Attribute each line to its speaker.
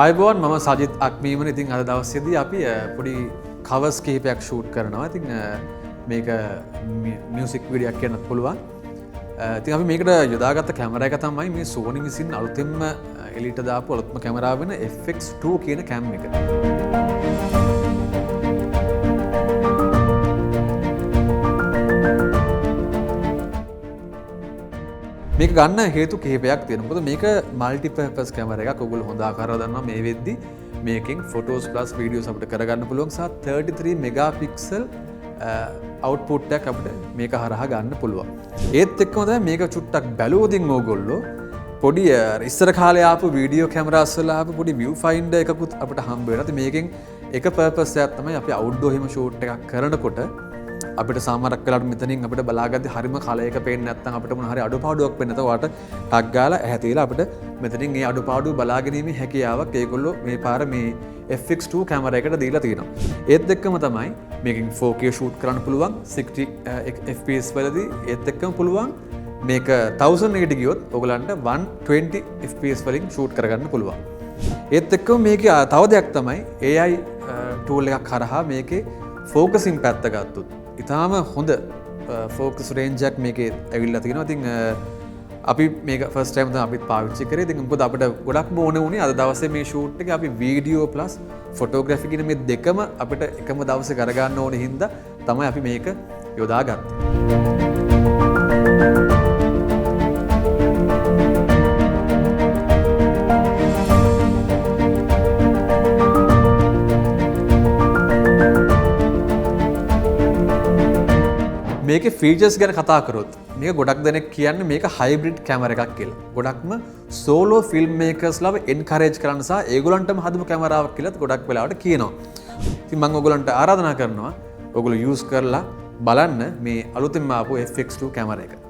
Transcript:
Speaker 1: අයිබෝන් මම සජිත් අක්මීමන ඉතින් අද දවස්සේදී අපි පොඩි කවස් කිහිපයක් ෂූට් කරනවා. ඉතින් මේක මියුසික් වීඩියෝක් කියන්නත් පුළුවන්. ඉතින් අපි මේකට යොදාගත්ත කැමරා එක තමයි මේ Sony විසින් අලුතෙන්ම එලියට දාපු අලුත්ම කැමරාව වෙන FX2 කියන කැම් එක. මේක ගන්න හේතු කිහිපයක් තියෙනවා. මොකද මේක মাল্টি පර්පස් කැමරා එකක්. ඔයගොල්ලෝ හොඳ ආකාරව දන්නවා මේ වෙද්දි මේකෙන් ෆොටෝස් ප්ලස් වීඩියෝස් අපිට කරගන්න පුළුවන් සහ 33 මෙගාපික්සල් අවුට්පුට් එකක් අපිට මේක හරහා ගන්න පුළුවන්. ඒත් එක්කම තමයි මේක චුට්ටක් බැලුවොතින් ඕගොල්ලෝ පොඩි ඉස්සර කාලේ ආපු වීඩියෝ කැමරාස් වල ආපු පොඩි view finder එකකුත් අපිට හම්බ වෙනවා. ඉතින් මේකෙන් එක පර්පස් එකක් තමයි අපි අවුට්ඩෝර් හිම ෂූට් එකක් කරනකොට අපිට සමහරක් වෙලාවට මෙතනින් අපිට බලාගද්දි හරිම කලයක පේන්නේ නැත්නම් අපිට මොන හරි අඩුපාඩුවක් වෙන්න නැතව වාට ටක් ගාලා ඇහැ තියලා අපිට මෙතනින් මේ අඩුපාඩුව බලාගැනීමේ හැකියාවක් ඒගොල්ලෝ මේ පාර මේ FX2 කැමරා එකට දීලා තියෙනවා. ඒත් එක්කම තමයි මේකෙන් 4K ෂූට් කරන්න පුළුවන් 60 fps වලදී. ඒත් එක්කම පුළුවන් මේක 1080 ගියොත් ඔයගලන්ට 120 fps වලින් ෂූට් කරගන්න පුළුවන්. ඒත් එක්කම මේකේ තව දෙයක් තමයි AI tool එකක් කරහා මේකේ ෆෝකසින් පැත්ත ගත්තොත් ඉතාම හොඳ ෆෝකස් රේන්ජ් එකක් මේකේ ඇවිල්ලා තියෙනවා. ඉතින් අපි මේක ෆස්ට් ටයිම් තමයි අපිත් පාවිච්චි කරේ. ඉතින් මොකද අපිට ගොඩක්ම ඕනේ වුණේ අද දවසේ මේ ෂූට් එකේ අපි වීඩියෝ ප්ලස් ෆොටෝග්‍රැෆි කියන මේ දෙකම අපිට එකම දවසේ කරගන්න ඕනේ හින්දා තමයි අපි මේක යොදාගත්තේ. මේකේ ෆීචර්ස් ගැන කතා කරොත් මේක ගොඩක් දෙනෙක් කියන්නේ මේක හයිබ්‍රිඩ් කැමරා එකක් කියලා. ගොඩක්ම සෝලෝ ෆිල්ම් මේකර්ස්ලාව එන්කරේජ් කරන්න සහ ඒගොල්ලන්ටම හදපු කැමරාවක් කියලාත් ගොඩක් වෙලාවට කියනවා. ඉතින් මම ඔයගොල්ලන්ට ආරාධනා කරනවා ඔයගොල්ලෝ යූස් කරලා බලන්න මේ අලුතෙන්ම ආපු FX2 කැමරා එක.